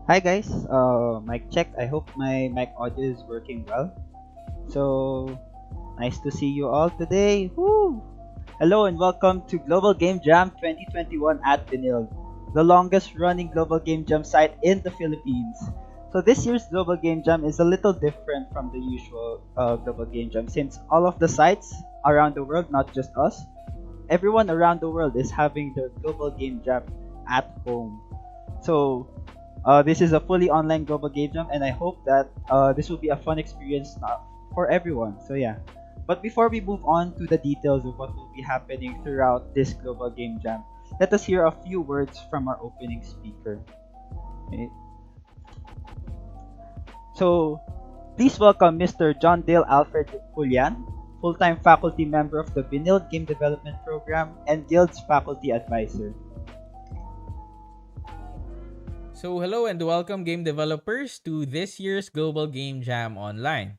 Hi guys, mic check. I hope my mic audio is working well. So nice to see you all today. Woo! Hello and welcome to Global Game Jam 2021 at Vinil, the longest running global game jam site in the Philippines. So this year's Global Game Jam is a little different from the usual Global Game Jam since all of the sites around the world, not just us, everyone around the world is having their Global Game Jam at home. So this is a fully online global game jam, and I hope that this will be a fun experience for everyone. So yeah. But before we move on to the details of what will be happening throughout this global game jam, let us hear a few words from our opening speaker. Okay. So please welcome Mr. John Dale Alfred Julian, full-time faculty member of the Vinil Game Development Program and Guild's faculty advisor. So hello and welcome game developers to this year's Global Game Jam Online.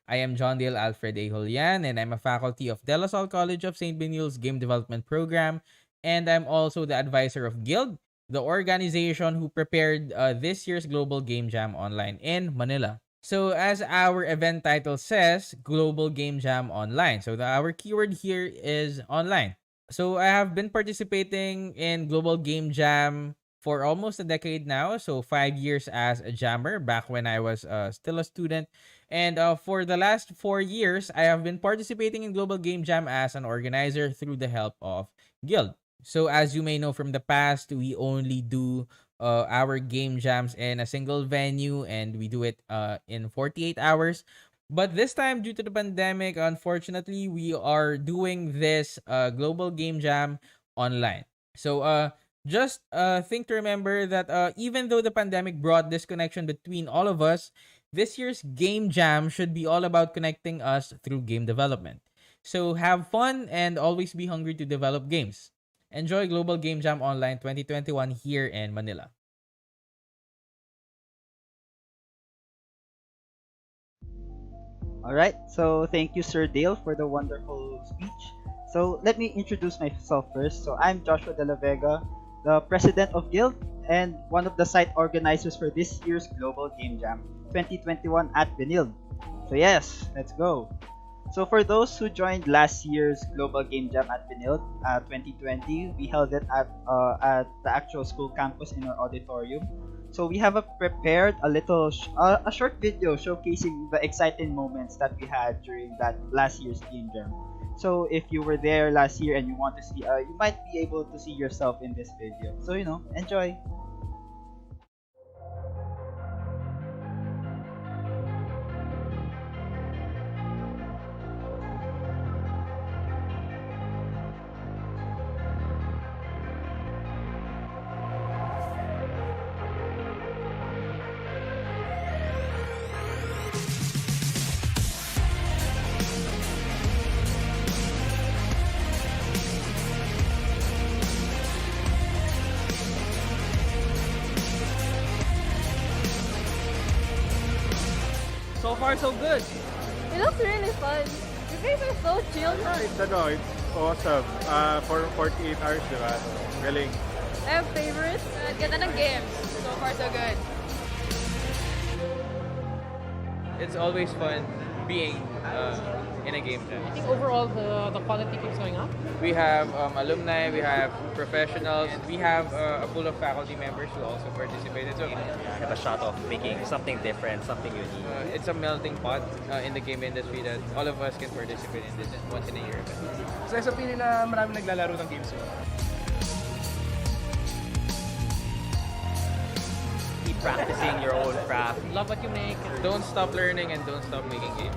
I am John Dale Alfred A. Julian and I'm a faculty of De La Salle College of St. Benil's Game Development Program, and I'm also the advisor of Guild, the organization who prepared this year's Global Game Jam Online in Manila. So as our event title says, Global Game Jam Online. So our keyword here is online. So I have been participating in Global Game Jam for almost a decade now. So 5 years as a jammer back when I was still a student. And for the last 4 years, I have been participating in Global Game Jam as an organizer through the help of Guild. So as you may know from the past, we only do our game jams in a single venue, and we do it in 48 hours. But this time, due to the pandemic, unfortunately, we are doing this Global Game Jam online. So just think to remember that even though the pandemic brought disconnection between all of us, this year's Game Jam should be all about connecting us through game development. So have fun and always be hungry to develop games. Enjoy Global Game Jam Online 2021 here in Manila. Alright, so thank you, Sir Dale, for the wonderful speech. So let me introduce myself first. So I'm Joshua de la Vega, the president of Guild and one of the site organizers for this year's Global Game Jam 2021 at Benilde. So yes, let's go. So for those who joined last year's Global Game Jam at Benilde 2020, we held it at the actual school campus in our auditorium. So we have prepared a short video showcasing the exciting moments that we had during that last year's Game Jam. So if you were there last year and you want to see, you might be able to see yourself in this video. So enjoy. So far, so good. It looks really fun. You guys are so chill. It's awesome. For 48 hours, diba? Galing. I have favorites. Ganda ng games. So far, so good. It's always fun being in a game jam. I think overall the quality keeps going up. We have alumni, we have professionals, we have a pool of faculty members who also participated. So Have a shot of making something different, something unique. it's a melting pot in the game industry that all of us can participate in this once in a year event. Sa SOP nila, marami naglalaro ng games. Keep practicing your own craft. Love what you make. Don't stop learning and don't stop making games.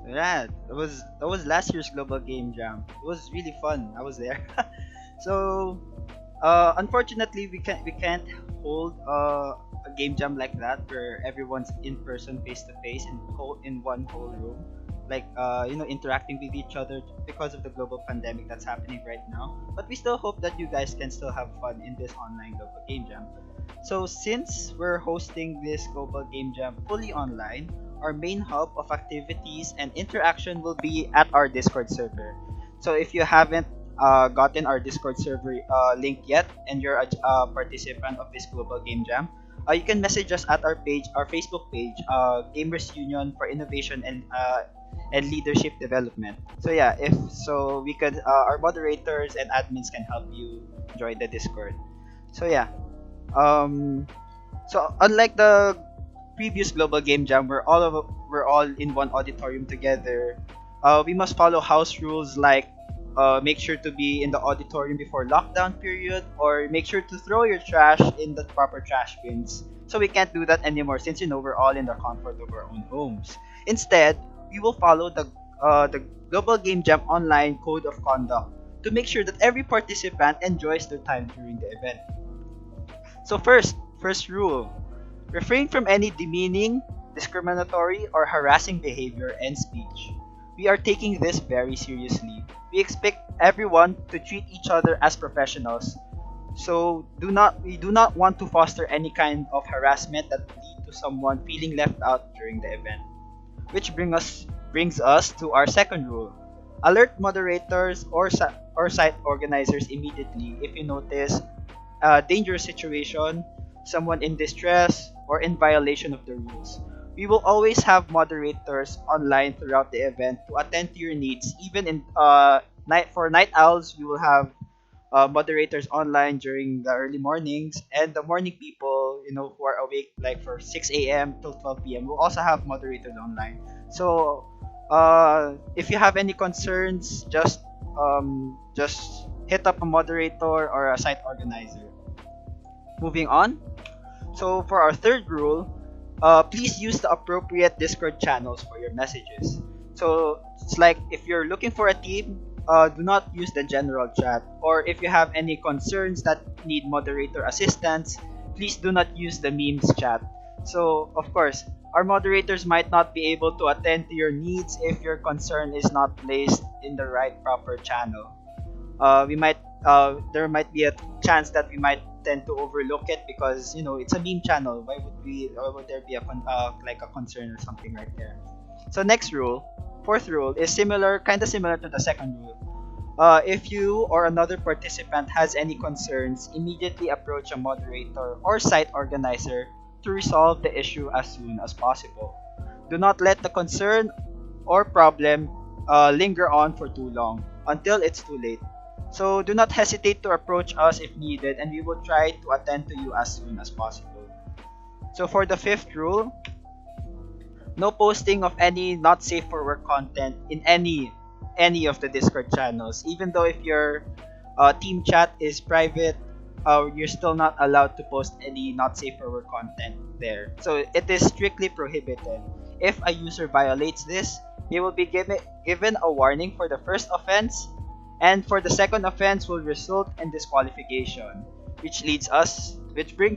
Yeah, that was last year's Global Game Jam. It was really fun. I was there. So, unfortunately, we can't hold a game jam like that where everyone's in person, face to face, in one whole room, like interacting with each other because of the global pandemic that's happening right now. But we still hope that you guys can still have fun in this online Global Game Jam. So, since we're hosting this Global Game Jam fully online, our main hub of activities and interaction will be at our Discord server. So if you haven't gotten our Discord server link yet and you're a participant of this Global Game Jam, you can message us at our Facebook page, Gamers Union for Innovation and Leadership Development. So yeah, if so, we could our moderators and admins can help you join the Discord. So yeah, so unlike the previous Global Game Jam where we're all in one auditorium together, we must follow house rules like make sure to be in the auditorium before lockdown period, or make sure to throw your trash in the proper trash bins. So we can't do that anymore since we're all in the comfort of our own homes. Instead, we will follow the Global Game Jam online code of conduct to make sure that every participant enjoys their time during the event. So first rule: refrain from any demeaning, discriminatory, or harassing behavior and speech. We are taking this very seriously. We expect everyone to treat each other as professionals. So we do not want to foster any kind of harassment that lead to someone feeling left out during the event. Which brings us to our second rule. Alert moderators or site organizers immediately if you notice a dangerous situation, someone in distress, or in violation of the rules. We will always have moderators online throughout the event to attend to your needs. Even in night owls, we will have moderators online during the early mornings, and the morning people, who are awake like for 6 a.m. till 12 p.m. We'll also have moderators online. So, if you have any concerns, just hit up a moderator or a site organizer. Moving on. So for our third rule, please use the appropriate Discord channels for your messages. So it's like if you're looking for a team, do not use the general chat. Or if you have any concerns that need moderator assistance, please do not use the memes chat. So of course, our moderators might not be able to attend to your needs if your concern is not placed in the right proper channel. There might be a chance that we might tend to overlook it because it's a meme channel. Why would there be like a concern or something right there? So next rule, fourth rule is kind of similar to the second rule. If you or another participant has any concerns, immediately approach a moderator or site organizer to resolve the issue as soon as possible. Do not let the concern or problem linger on for too long until it's too late. So do not hesitate to approach us if needed, and we will try to attend to you as soon as possible. So for the fifth rule, no posting of any not safe for work content in any of the Discord channels. Even though if your team chat is private, you're still not allowed to post any not safe for work content there. So it is strictly prohibited. If a user violates this, he will be given a warning for the first offense, and for the second offense will result in disqualification, which brings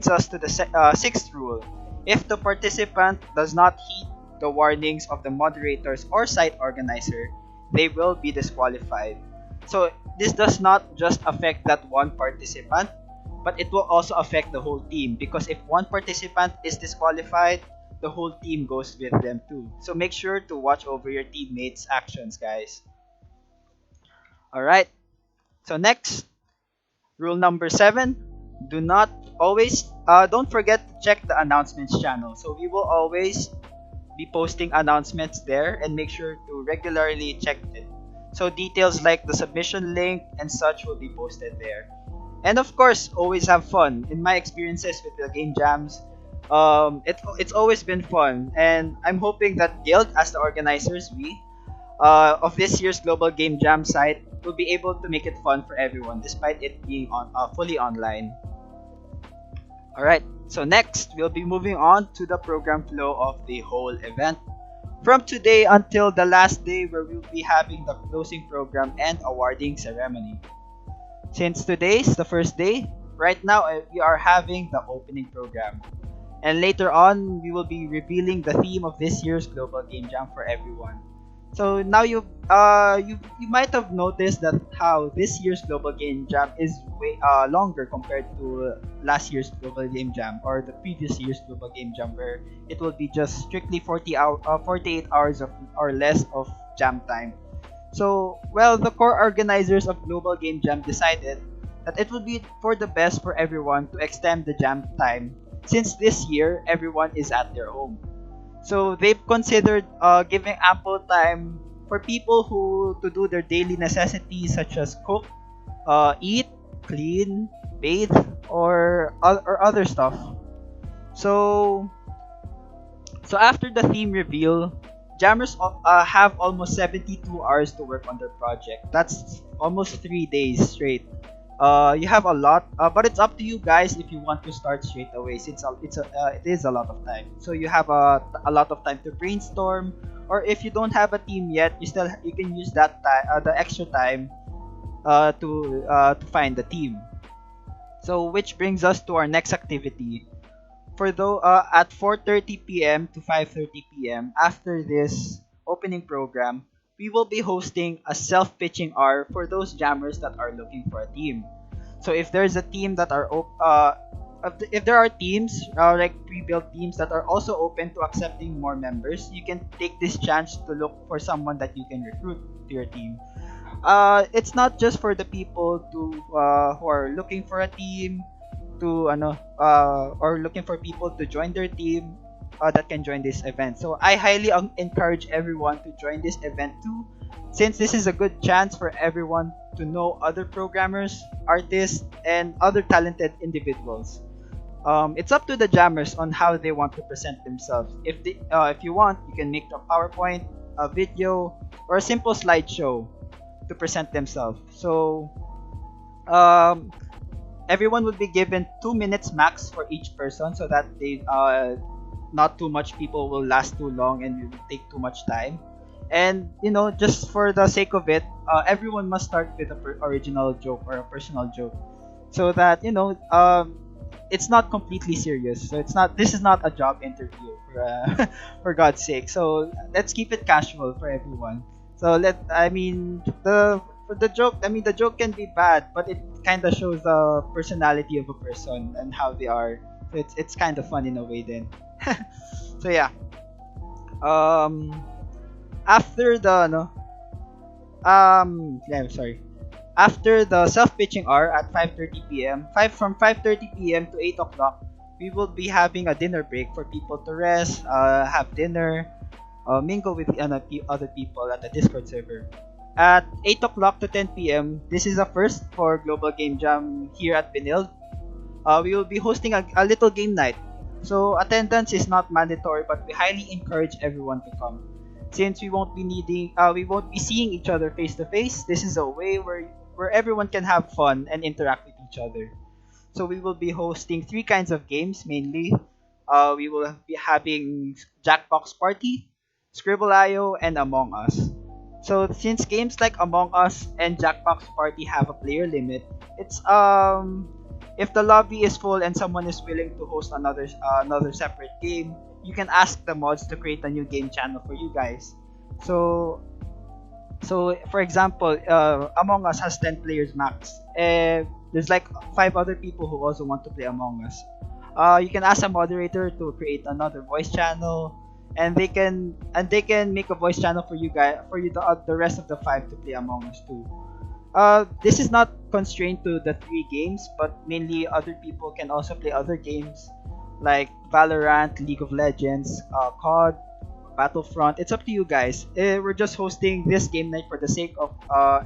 us to the sixth rule. If the participant does not heed the warnings of the moderators or site organizer, they will be disqualified. So this does not just affect that one participant, but it will also affect the whole team, because if one participant is disqualified, the whole team goes with them too. So make sure to watch over your teammates' actions, guys. Alright, so next, rule number 7, don't forget to check the announcements channel. So we will always be posting announcements there, and make sure to regularly check it. So details like the submission link and such will be posted there. And of course, always have fun. In my experiences with the game jams, it's always been fun, and I'm hoping that Guild, as the organizers, of this year's Global Game Jam site, will be able to make it fun for everyone despite it being fully online. Alright, so next we'll be moving on to the program flow of the whole event. From today until the last day, where we'll be having the closing program and awarding ceremony. Since today's the first day, right now we are having the opening program. And later on, we will be revealing the theme of this year's Global Game Jam for everyone. So now you might have noticed that how this year's Global Game Jam is way longer compared to last year's Global Game Jam, or the previous year's Global Game Jam, where it will be just strictly 48 hours or less of jam time. So, well, the core organizers of Global Game Jam decided that it would be for the best for everyone to extend the jam time, since this year everyone is at their home. So they've considered giving ample time for people to do their daily necessities, such as cook, eat, clean, bathe, or other stuff. So after the theme reveal, jammers have almost 72 hours to work on their project. That's almost 3 days straight. You have a lot, but it's up to you guys if you want to start straight away, since it is a lot of time. So you have a lot of time to brainstorm, or if you don't have a team yet, you can use that time, the extra time, to find the team. So which brings us to our next activity. At 4:30 p.m. to 5:30 p.m. after this opening program, we will be hosting a self-pitching hour for those jammers that are looking for a team. So if there's a team that if there are teams like pre-built teams that are also open to accepting more members, you can take this chance to look for someone that you can recruit to your team. It's not just for the people who are looking for a team or looking for people to join their team. That can join this event. So I highly encourage everyone to join this event too, since this is a good chance for everyone to know other programmers, artists, and other talented individuals. It's up to the jammers on how they want to present themselves. If you want, you can make a PowerPoint, a video, or a simple slideshow to present themselves. So everyone will be given 2 minutes max for each person, so that not too much people will last too long and will take too much time. And just for the sake of it, everyone must start with an original joke or a personal joke, so that it's not completely serious. So this is not a job interview for God's sake. So let's keep it casual for everyone. So for the joke. I mean, the joke can be bad, but it kind of shows the personality of a person and how they are. So it's kind of fun in a way then. So yeah. After the no. Yeah, sorry. After the self-pitching hour at 5:30 p.m., from 5:30 p.m. to 8 o'clock, we will be having a dinner break for people to rest, have dinner, mingle with other people at the Discord server. At 8 o'clock to 10 p.m., this is a first for Global Game Jam here at Benil. We will be hosting a little game night. So attendance is not mandatory, but we highly encourage everyone to come. Since we won't be seeing each other face to face, this is a way where everyone can have fun and interact with each other. So we will be hosting 3 kinds of games mainly. We will be having Jackbox Party, Scribble.io, and Among Us. So since games like Among Us and Jackbox Party have a player limit, it's if the lobby is full and someone is willing to host another separate game, you can ask the mods to create a new game channel for you guys. So for example, Among Us has 10 players max. There's like 5 other people who also want to play Among Us. You can ask a moderator to create another voice channel, and they can make a voice channel for you guys, the rest of the 5 to play Among Us too. This is not constrained to the 3 games, but mainly other people can also play other games like Valorant, League of Legends, COD, Battlefront. It's up to you guys. We're just hosting this game night for the sake of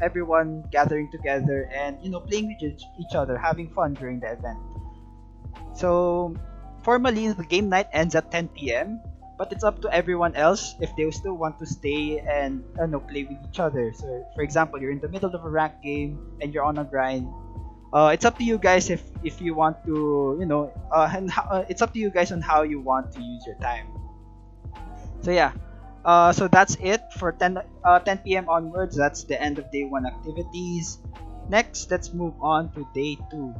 everyone gathering together and playing with each other, having fun during the event. So formally, the game night ends at 10 p.m. But it's up to everyone else if they still want to stay and play with each other. So for example, you're in the middle of a rank game and you're on a grind. It's up to you guys if you want to it's up to you guys on how you want to use your time. So yeah, so that's it for 10 p.m. onwards. That's the end of day 1 activities. Next, let's move on to day 2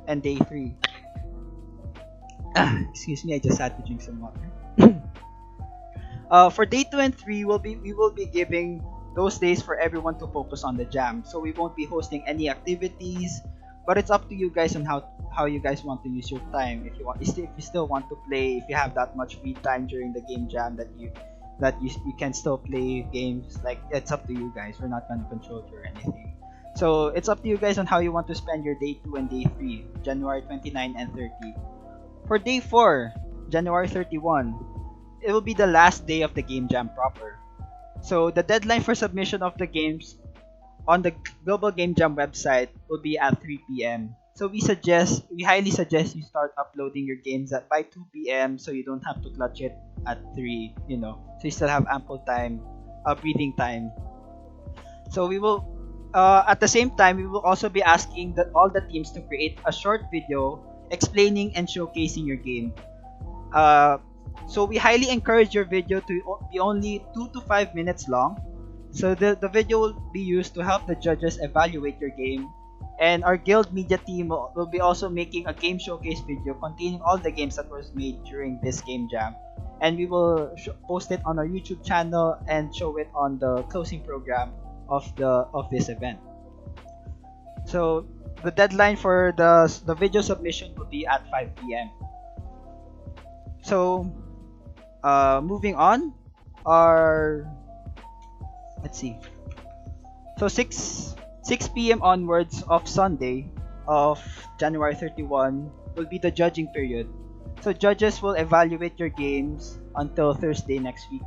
and day 3. Excuse me, I just had to drink some water. For day 2 and 3, we will be giving those days for everyone to focus on the jam. So we won't be hosting any activities, but it's up to you guys on how you guys want to use your time. If you still want to play, if you have that much free time during the game jam that you can still play games, like it's up to you guys. We're not gonna control you or anything. So it's up to you guys on how you want to spend your day 2 and day 3, January 29 and 30. For day 4, January 31, it will be the last day of the game jam proper. So the deadline for submission of the games on the Global Game Jam website will be at 3 p.m. So we highly suggest you start uploading your games by 2 p.m. so you don't have to clutch it at 3, so you still have ample time, breathing time. So we will at the same time, we will also be asking all the teams to create a short video explaining and showcasing your game. So we highly encourage your video to be only 2 to 5 minutes long. So the video will be used to help the judges evaluate your game. And our guild media team will be also making a game showcase video containing all the games that was made during this game jam. And we will post it on our YouTube channel and show it on the closing program of this event. So the deadline for the video submission will be at 5 p.m. So moving on, let's see. So 6 p.m. onwards of Sunday of January 31 will be the judging period. So judges will evaluate your games until Thursday next week.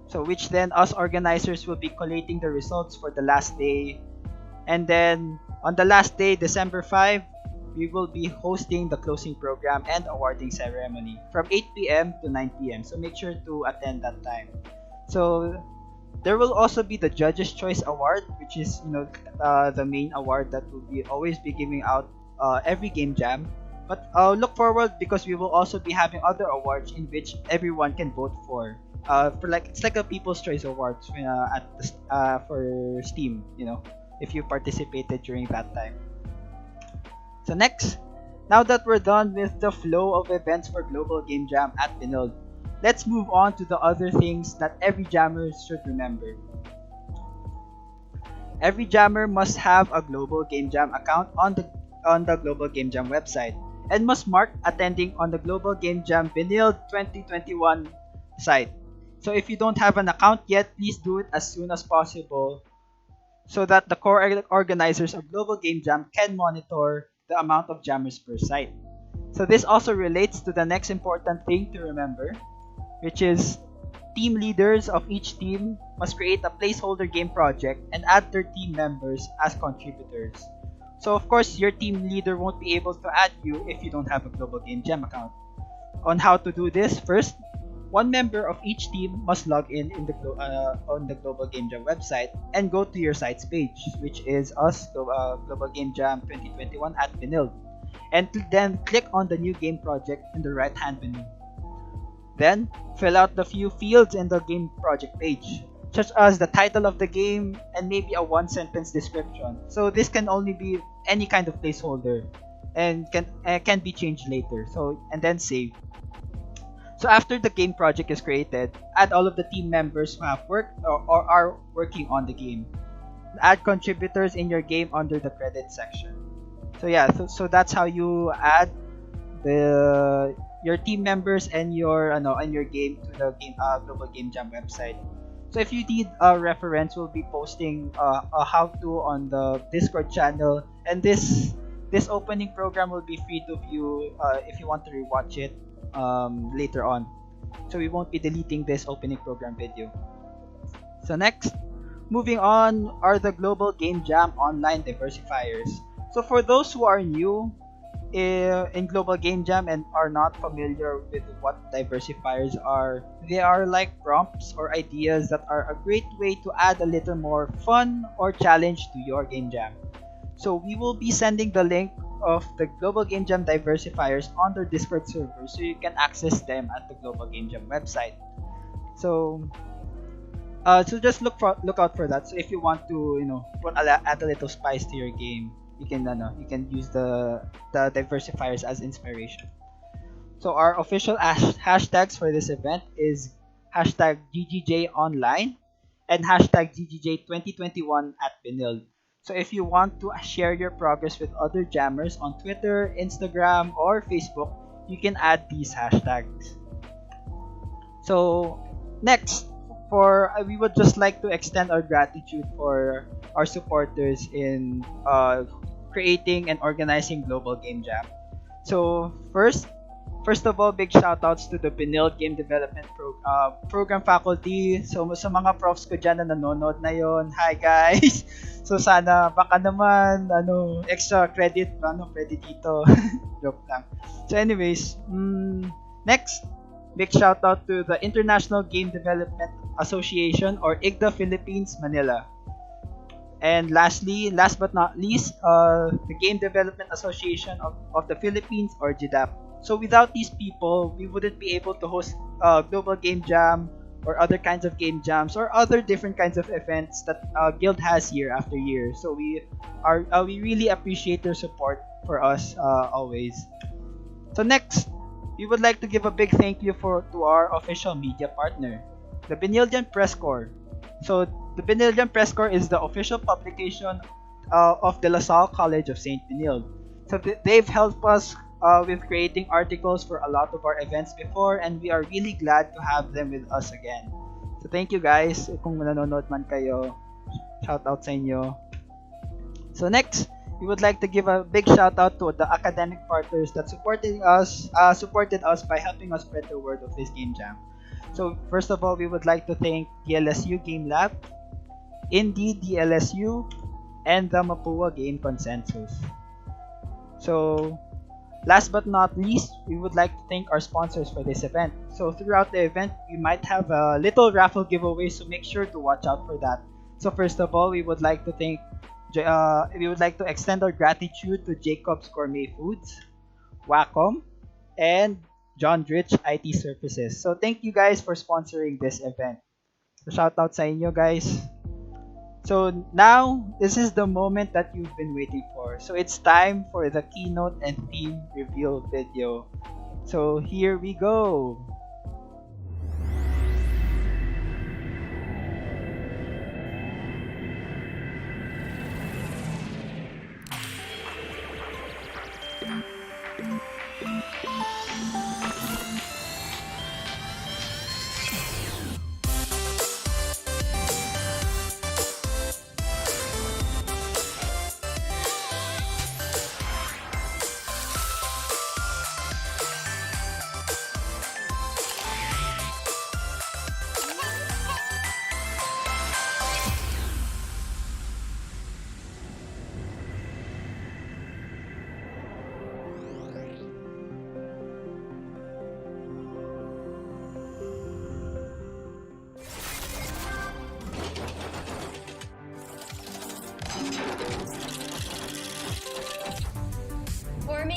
So which then us organizers will be collating the results for the last day. And then on the last day, December 5, we will be hosting the closing program and awarding ceremony from 8 p.m. to 9 p.m. So make sure to attend that time. So there will also be the Judges' Choice Award, which is the main award that will always be giving out every game jam. But look forward because we will also be having other awards in which everyone can vote for. It's like a People's Choice Awards for Steam. If you participated during that time. So next, now that we're done with the flow of events for Global Game Jam at Pinold, let's move on to the other things that every jammer should remember. Every jammer must have a Global Game Jam account on the Global Game Jam website and must mark attending on the Global Game Jam Vinyl 2021 site. So if you don't have an account yet, please do it as soon as possible so that the core organizers of Global Game Jam can monitor the amount of jammers per site. So this also relates to the next important thing to remember, which is team leaders of each team must create a placeholder game project and add their team members as contributors. So of course, your team leader won't be able to add you if you don't have a Global Game Jam account. On how to do this, first, one member of each team must log in on the Global Game Jam website and go to your site's page, which is us, Global Game Jam 2021 at Vinyl, and then click on the new game project in the right-hand menu. Then, fill out the few fields in the game project page, such as the title of the game and maybe a one-sentence description. So this can only be any kind of placeholder and can be changed later. And then save. So after the game project is created, add all of the team members who have worked or are working on the game. Add contributors in your game under the credits section. So that's how you add your team members and your game to the Global Game Jam website. So if you need a reference, we'll be posting a how-to on the Discord channel, and this opening program will be free to view if you want to rewatch it later on. So we won't be deleting this opening program video. So next, moving on, are the Global Game Jam online diversifiers. So for those who are new in Global Game Jam and are not familiar with what diversifiers are, they are like prompts or ideas that are a great way to add a little more fun or challenge to your game jam. So we will be sending the link of the Global Game Jam diversifiers on their Discord server so you can access them at the Global Game Jam website. So just look out for that. So if you want to add a little spice to your game, you can use the diversifiers as inspiration. So our official hashtags for this event is hashtag GGJOnline and hashtag GGJ2021 at Vinyl. So if you want to share your progress with other jammers on Twitter, Instagram, or Facebook, you can add these hashtags. So next, we would just like to extend our gratitude for our supporters in creating and organizing Global Game Jam. So first of all, big shoutouts to the Vinyl Game Development Program faculty. So sa mga profs ko dyan na nanonood na yon, hi guys! So sana baka naman extra credit dito. Joke lang. So anyways, next, big shoutout to the International Game Development Association or IGDA Philippines Manila. And last but not least, the Game Development Association of the Philippines or GDAP. So without these people, we wouldn't be able to host Global Game Jam or other kinds of game jams or other different kinds of events that Guild has year after year. So we really appreciate their support for us always. So next, we would like to give a big thank you to our official media partner, the Benillian Press Corps. So the Benillian Press Corps is the official publication of the La Salle College of St. Benilde. So they've helped us with creating articles for a lot of our events before, and we are really glad to have them with us again. So thank you guys. Kung nanonood man kayo, shout out sa inyo. So next, we would like to give a big shout out to the academic partners that supported us by helping us spread the word of this game jam. So first of all, we would like to thank the LSU Game Lab, Indeed the LSU, and the Mapua Game Consensus. So last but not least, we would like to thank our sponsors for this event. So throughout the event, we might have a little raffle giveaway, so make sure to watch out for that. So first of all, we would like to extend our gratitude to Jacob's Gourmet Foods, Wacom, and John Rich IT Services. So thank you guys for sponsoring this event. So shout out sa inyo guys. So now, this is the moment that you've been waiting for. So it's time for the keynote and theme reveal video. So here we go.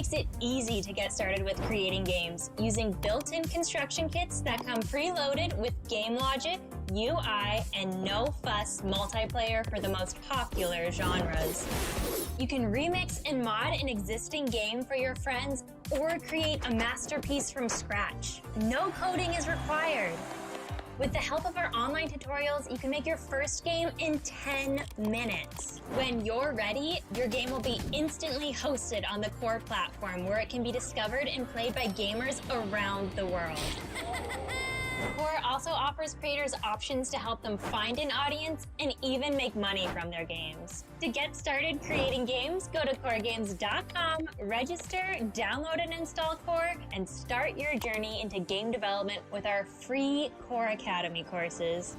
makes it easy to get started with creating games using built-in construction kits that come preloaded with game logic, UI, and no-fuss multiplayer for the most popular genres. You can remix and mod an existing game for your friends or create a masterpiece from scratch. No coding is required. With the help of our online tutorials, you can make your first game in 10 minutes. When you're ready, your game will be instantly hosted on the core platform where it can be discovered and played by gamers around the world. Core also offers creators options to help them find an audience and even make money from their games. To get started creating games, go to coregames.com, register, download and install Core, and start your journey into game development with our free Core Academy courses.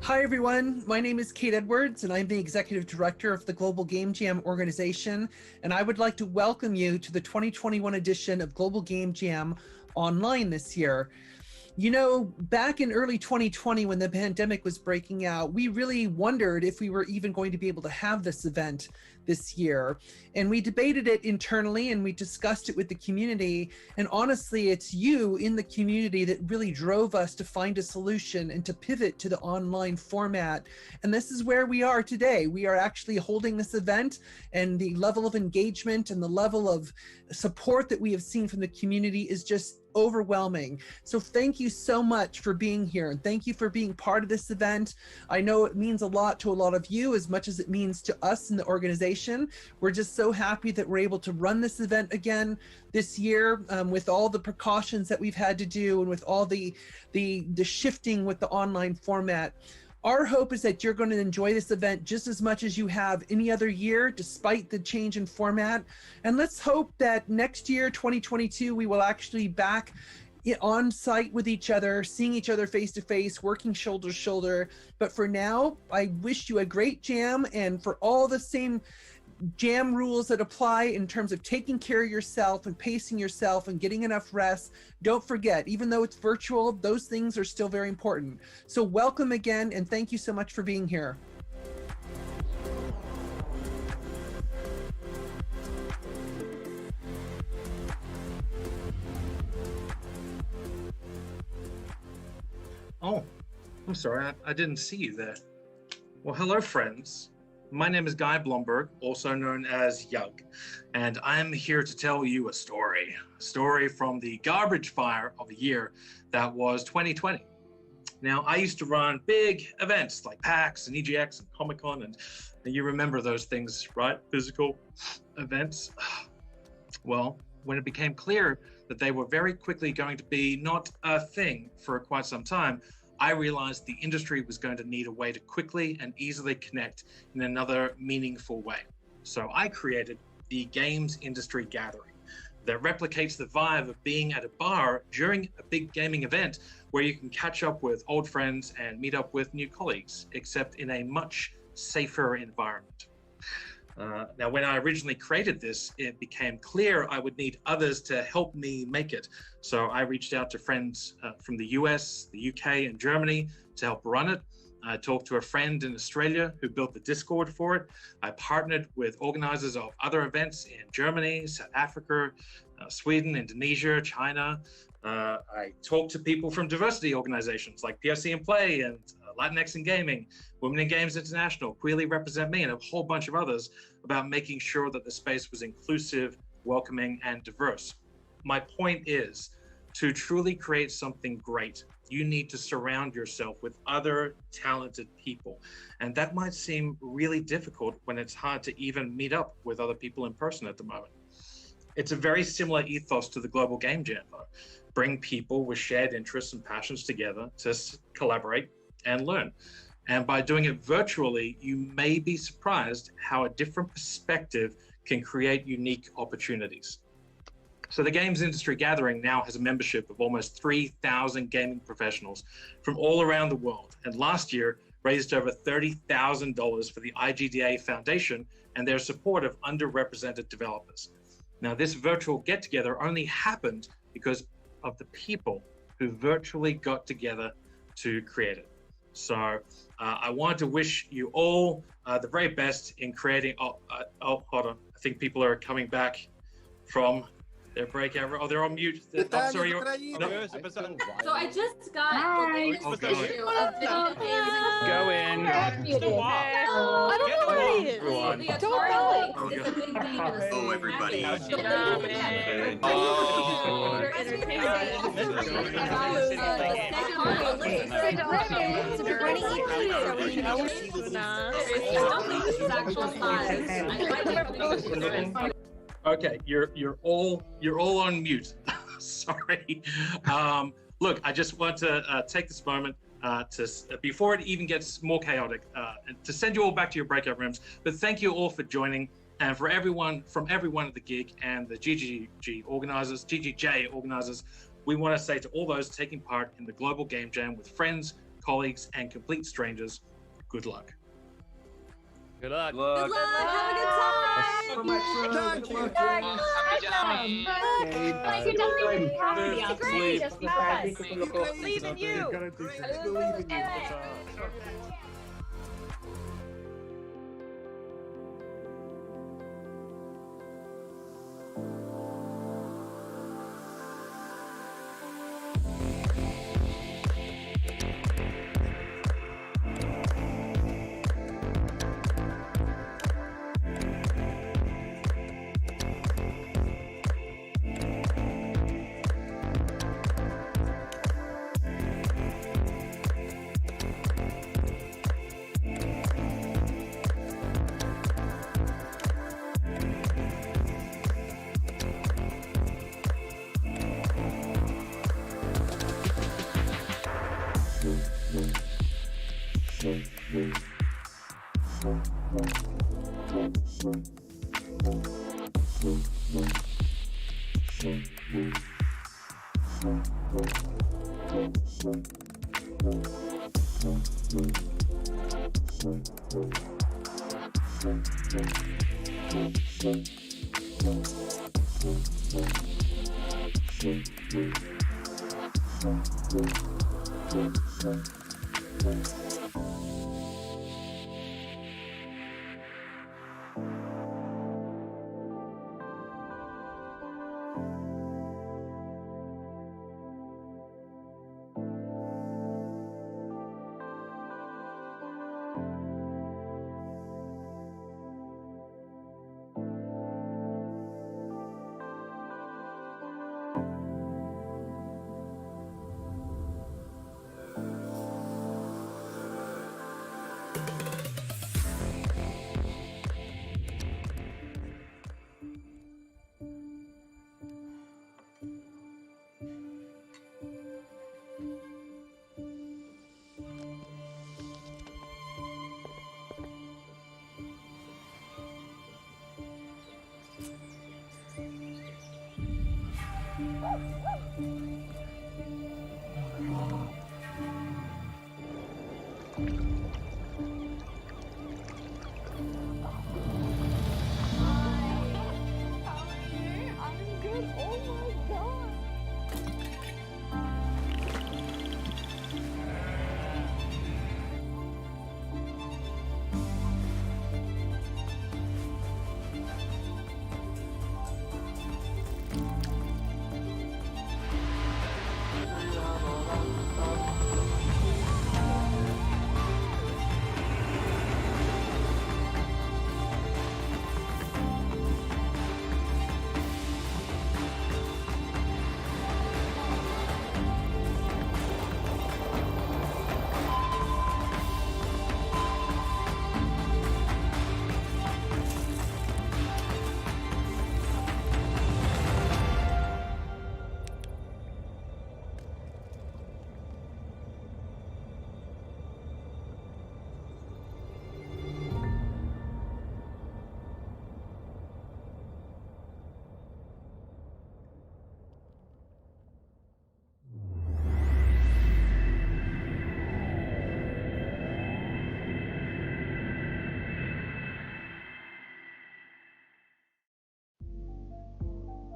Hi, everyone. My name is Kate Edwards, and I'm the Executive Director of the Global Game Jam organization. And I would like to welcome you to the 2021 edition of Global Game Jam online this year. You know, back in early 2020, when the pandemic was breaking out, we really wondered if we were even going to be able to have this event this year. And we debated it internally and we discussed it with the community. And honestly, it's you in the community that really drove us to find a solution and to pivot to the online format. And this is where we are today. We are actually holding this event, and the level of engagement and the level of support that we have seen from the community is just overwhelming. So thank you so much for being here, and thank you for being part of this event. I know it means a lot to a lot of you as much as it means to us in the organization. We're just so happy that we're able to run this event again this year with all the precautions that we've had to do and with all the shifting with the online format. Our hope is that you're going to enjoy this event just as much as you have any other year, despite the change in format. And let's hope that next year, 2022, we will actually be back on site with each other, seeing each other face to face, working shoulder to shoulder. But for now, I wish you a great jam, and for all the same jam rules that apply in terms of taking care of yourself and pacing yourself and getting enough rest. Don't forget, even though it's virtual, those things are still very important. So welcome again, and thank you so much for being here. Oh, I'm sorry, I didn't see you there. Well, hello, friends. My name is Guy Blomberg, also known as Yug, and I'm here to tell you a story from the garbage fire of a year that was 2020. Now, I used to run big events like PAX and EGX and Comic-Con, and you remember those things, right? Physical events. Well, when it became clear that they were very quickly going to be not a thing for quite some time, I realized the industry was going to need a way to quickly and easily connect in another meaningful way. So I created the Games Industry Gathering that replicates the vibe of being at a bar during a big gaming event where you can catch up with old friends and meet up with new colleagues, except in a much safer environment. Now, when I originally created this, it became clear I would need others to help me make it. So I reached out to friends from the US, the UK, and Germany to help run it. I talked to a friend in Australia who built the Discord for it. I partnered with organizers of other events in Germany, South Africa, Sweden, Indonesia, China. I talked to people from diversity organizations like POC and Play and Latinx in Gaming, Women in Games International, Queerly Represent Me, and a whole bunch of others about making sure that the space was inclusive, welcoming, and diverse. My point is, to truly create something great, you need to surround yourself with other talented people. And that might seem really difficult when it's hard to even meet up with other people in person at the moment. It's a very similar ethos to the Global Game Jam, though. Bring people with shared interests and passions together to collaborate and learn. And by doing it virtually, you may be surprised how a different perspective can create unique opportunities. So the Games Industry Gathering now has a membership of almost 3,000 gaming professionals from all around the world. And last year raised over $30,000 for the IGDA Foundation and their support of underrepresented developers. Now, this virtual get-together only happened because of the people who virtually got together to create it. So I want to wish you all the very best in creating. Hold on. I think people are coming back from their breakout. Oh, they're on mute. I'm sorry. No. So I just got the latest issue of Video Games. Go in. I don't know what it is. Everyone. The Atari Lynx is a big game in the Hello, everybody. Okay, you're all on mute. Sorry. Look, I just want to take this moment to before it even gets more chaotic, and to send you all back to your breakout rooms. But thank you all for joining, and for everyone at the gig and the GGJ organizers, we want to say to all those taking part in the Global Game Jam with friends, colleagues, and complete strangers, good luck. Good luck. Good luck. Have a good time. Believe in you.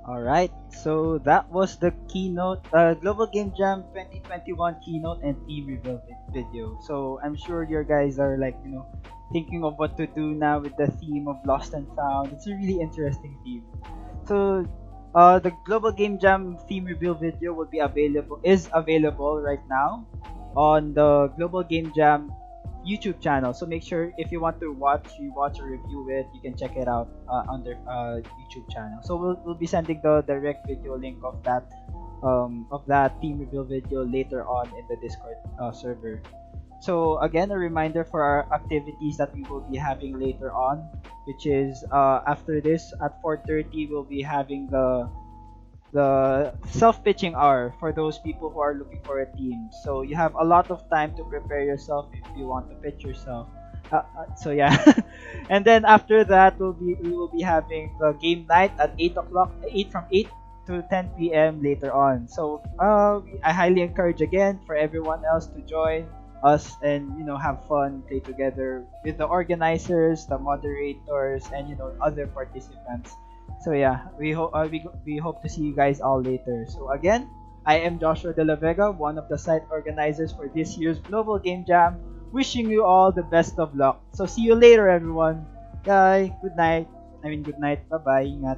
Alright, so that was the keynote, Global Game Jam 2021 keynote and theme reveal video. So I'm sure your guys are like, thinking of what to do now with the theme of Lost and Found. It's a really interesting theme. So the Global Game Jam theme reveal video is available right now on the Global Game Jam YouTube channel. So make sure if you want to rewatch or review it, you can check it out on their YouTube channel. So we'll be sending the direct video link of that theme reveal video later on in the Discord server. So again, a reminder for our activities that we will be having later on, which is after this at 4:30 we'll be having the self-pitching hour for those people who are looking for a team. So you have a lot of time to prepare yourself if you want to pitch yourself. So yeah, and then after that we will be having the game night at 8 to 10 p.m. later on. So I highly encourage again for everyone else to join us and have fun, play together with the organizers, the moderators, and other participants. So yeah, we hope to see you guys all later. So again, I am Joshua De La Vega, one of the site organizers for this year's Global Game Jam. Wishing you all the best of luck. So see you later, everyone. Bye. Good night. Good night. Bye bye. Ingat.